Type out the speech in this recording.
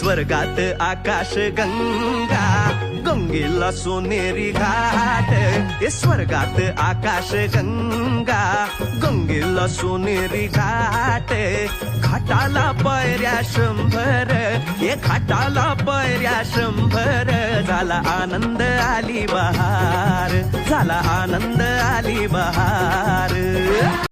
स्वर्गात आकाश गंगा, गंगेला सोनेरी घाट. स्वर्गात आकाश गंगा, गंगेला सोनेरी घाट. घाटाला पायऱ्या 100, घाटाला पायऱ्या 100. झाला आनंद आली बहार, झाला आनंद आली बहार.